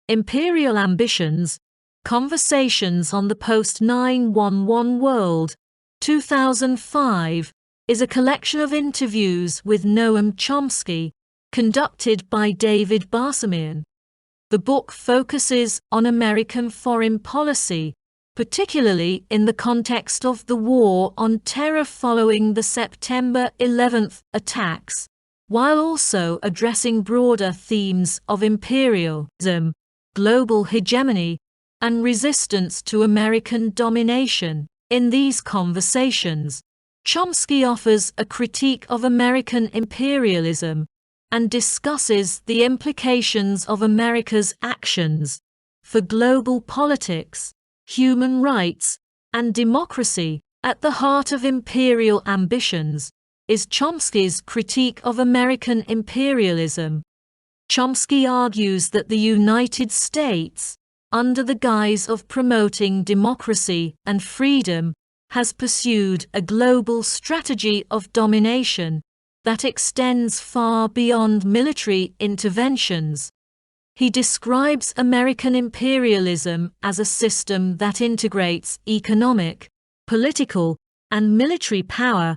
Imperial Ambitions, Conversations on the Post-9/11 World, 2005, is a collection of interviews with Noam Chomsky, conducted by David Barsamian. The book focuses on American foreign policy, particularly in the context of the war on terror following the September 11th attacks, while also addressing broader themes of imperialism, global hegemony, and resistance to American domination. In these conversations, Chomsky offers a critique of American imperialism and discusses the implications of America's actions for global politics, human rights, and democracy. At the heart of Imperial Ambitions is Chomsky's critique of American imperialism. Chomsky argues that the United States, under the guise of promoting democracy and freedom, has pursued a global strategy of domination that extends far beyond military interventions. He describes American imperialism as a system that integrates economic, political, and military power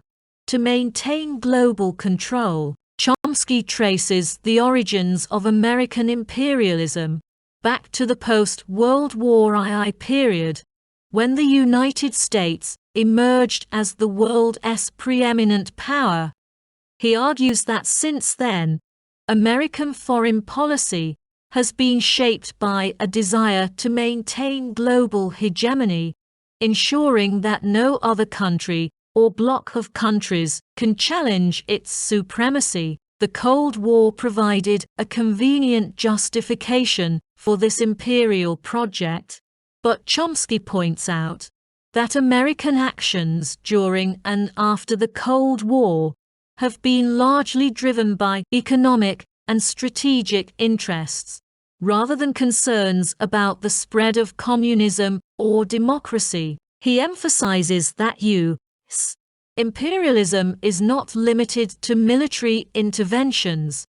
to maintain global control. Chomsky traces the origins of American imperialism back to the post-World War II period, when the United States emerged as the world's preeminent power. He argues that since then, American foreign policy has been shaped by a desire to maintain global hegemony, ensuring that no other country or bloc of countries can challenge its supremacy. The Cold War provided a convenient justification for this imperial project, but Chomsky points out that American actions during and after the Cold War have been largely driven by economic and strategic interests, rather than concerns about the spread of communism or democracy. He emphasizes that U.S. imperialism is not limited to military interventions.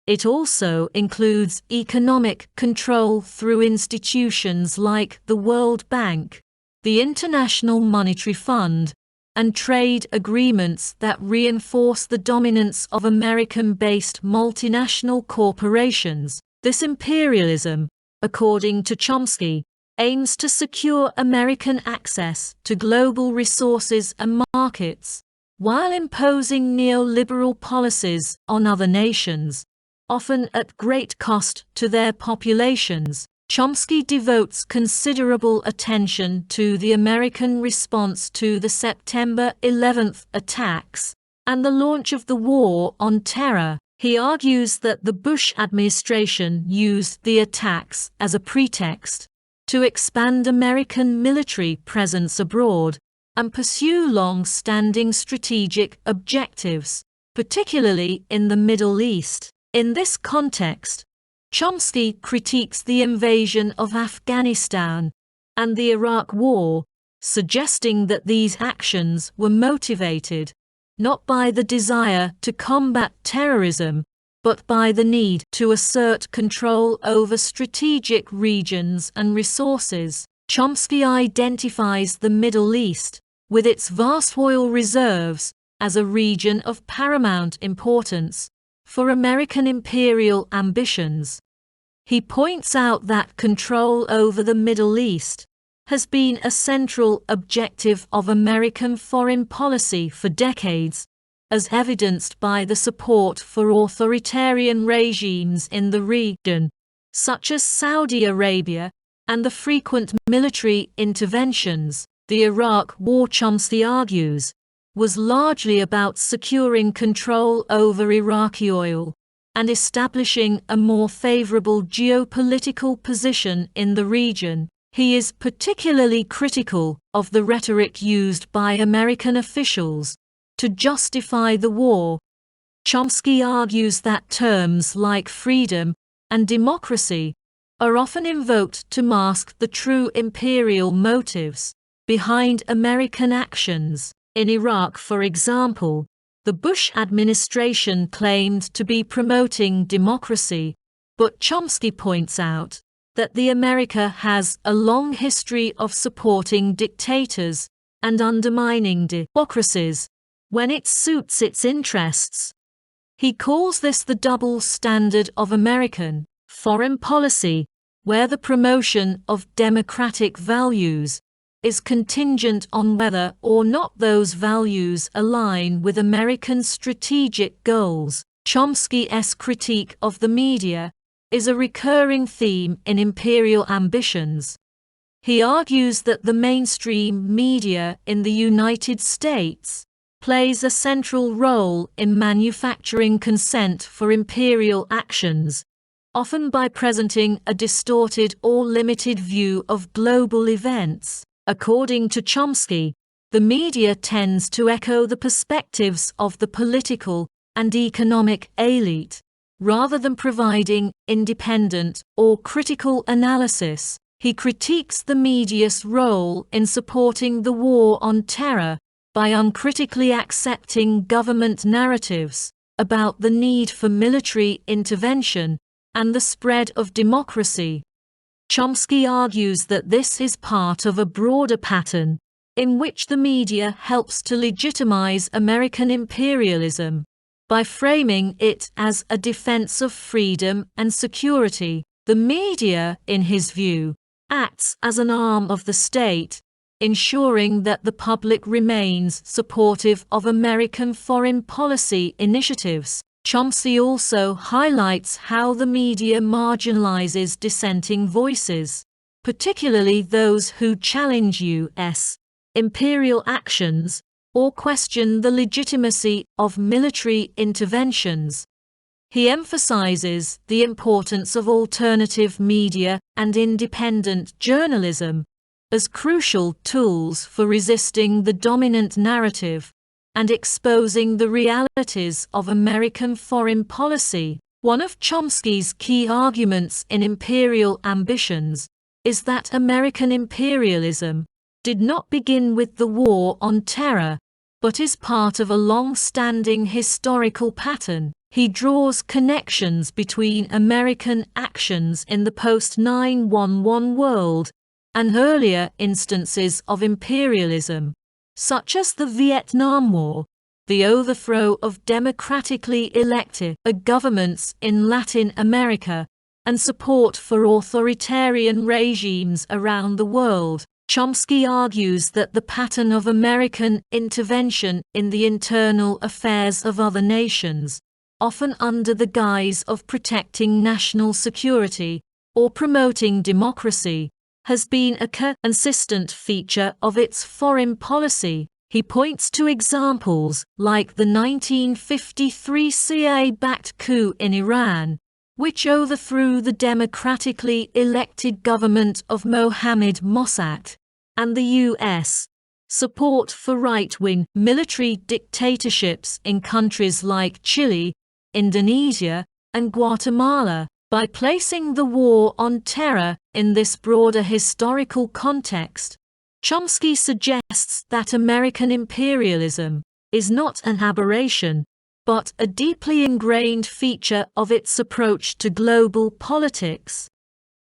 It also includes economic control through institutions like the World Bank, the International Monetary Fund, and trade agreements that reinforce the dominance of American-based multinational corporations. This imperialism, according to Chomsky, aims to secure American access to global resources and markets, while imposing neoliberal policies on other nations, often at great cost to their populations. Chomsky devotes considerable attention to the American response to the September 11th attacks and the launch of the war on terror. He argues that the Bush administration used the attacks as a pretext to expand American military presence abroad and pursue long-standing strategic objectives, particularly in the Middle East. In this context, Chomsky critiques the invasion of Afghanistan and the Iraq War, suggesting that these actions were motivated not by the desire to combat terrorism, but by the need to assert control over strategic regions and resources. Chomsky identifies the Middle East, with its vast oil reserves, as a region of paramount importance for American imperial ambitions. He points out that control over the Middle East has been a central objective of American foreign policy for decades, as evidenced by the support for authoritarian regimes in the region, such as Saudi Arabia, and the frequent military interventions. The Iraq War, Chomsky argues, was largely about securing control over Iraqi oil and establishing a more favorable geopolitical position in the region. He is particularly critical of the rhetoric used by American officials to justify the war. Chomsky argues that terms like freedom and democracy are often invoked to mask the true imperial motives behind American actions. In Iraq, for example, the Bush administration claimed to be promoting democracy, but Chomsky points out that the America has a long history of supporting dictators and undermining democracies when it suits its interests. He calls this the double standard of American foreign policy, where the promotion of democratic values is contingent on whether or not those values align with American strategic goals. Chomsky's critique of the media is a recurring theme in Imperial Ambitions. He argues that the mainstream media in the United States plays a central role in manufacturing consent for imperial actions, often by presenting a distorted or limited view of global events. According to Chomsky, the media tends to echo the perspectives of the political and economic elite, rather than providing independent or critical analysis. He critiques the media's role in supporting the war on terror by uncritically accepting government narratives about the need for military intervention and the spread of democracy. Chomsky argues that this is part of a broader pattern in which the media helps to legitimize American imperialism by framing it as a defense of freedom and security. The media, in his view, acts as an arm of the state, ensuring that the public remains supportive of American foreign policy initiatives. Chomsky also highlights how the media marginalizes dissenting voices, particularly those who challenge U.S. imperial actions or question the legitimacy of military interventions. He emphasizes the importance of alternative media and independent journalism as crucial tools for resisting the dominant narrative and exposing the realities of American foreign policy. One of Chomsky's key arguments in Imperial Ambitions is that American imperialism did not begin with the war on terror, but is part of a long-standing historical pattern. He draws connections between American actions in the post-9/11 world and earlier instances of imperialism, such as the Vietnam War, the overthrow of democratically elected governments in Latin America, and support for authoritarian regimes around the world. Chomsky argues that the pattern of American intervention in the internal affairs of other nations, often under the guise of protecting national security or promoting democracy, has been a consistent feature of its foreign policy. He points to examples like the 1953 CIA-backed coup in Iran, which overthrew the democratically elected government of Mohammad Mossadegh, and the U.S. support for right-wing military dictatorships in countries like Chile, Indonesia, and Guatemala. By placing the war on terror in this broader historical context, Chomsky suggests that American imperialism is not an aberration, but a deeply ingrained feature of its approach to global politics.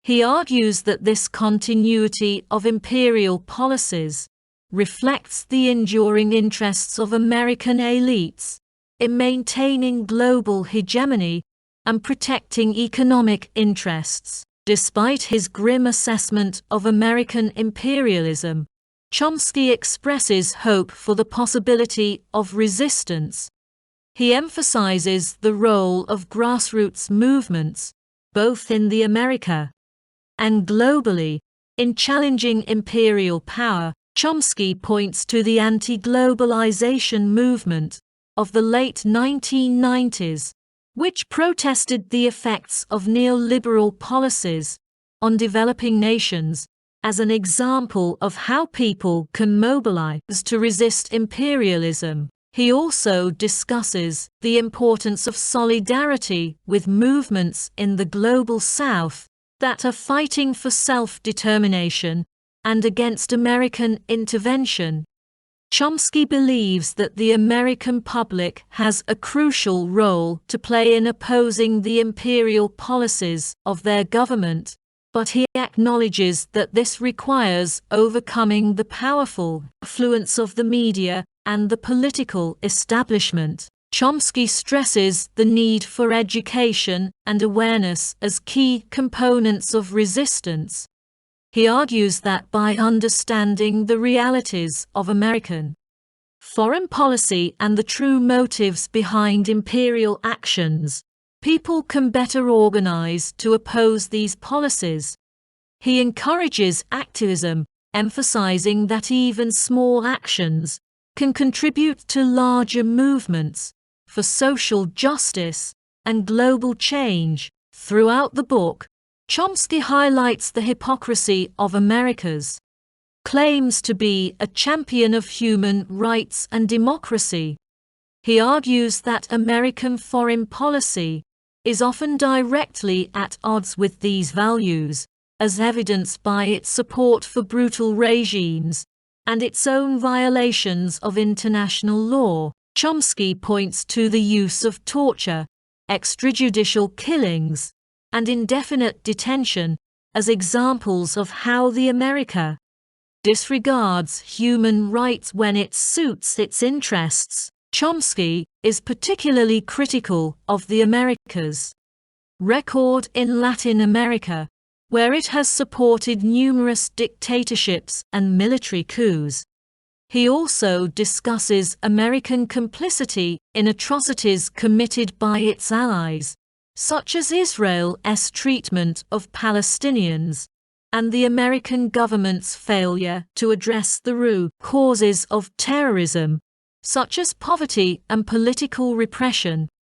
He argues that this continuity of imperial policies reflects the enduring interests of American elites in maintaining global hegemony and protecting economic interests. Despite his grim assessment of American imperialism, Chomsky expresses hope for the possibility of resistance. He emphasizes the role of grassroots movements, both in the America and globally, in challenging imperial power. Chomsky points to the anti-globalization movement of the late 1990s, which protested the effects of neoliberal policies on developing nations, as an example of how people can mobilize to resist imperialism. He also discusses the importance of solidarity with movements in the global South that are fighting for self-determination and against American intervention. Chomsky believes that the American public has a crucial role to play in opposing the imperial policies of their government. but he acknowledges that this requires overcoming the powerful influence of the media and the political establishment. Chomsky stresses the need for education and awareness as key components of resistance. He argues that by understanding the realities of American foreign policy and the true motives behind imperial actions, people can better organize to oppose these policies. He encourages activism, emphasizing that even small actions can contribute to larger movements for social justice and global change. Throughout the book, Chomsky highlights the hypocrisy of America's claims to be a champion of human rights and democracy. He argues that American foreign policy is often directly at odds with these values, as evidenced by its support for brutal regimes and its own violations of international law. Chomsky points to the use of torture, extrajudicial killings, and indefinite detention as examples of how the America disregards human rights when it suits its interests. Chomsky is particularly critical of the Americas' record in Latin America, where it has supported numerous dictatorships and military coups. He also discusses American complicity in atrocities committed by its allies, such as Israel's treatment of Palestinians, and the American government's failure to address the root causes of terrorism, such as poverty and political repression.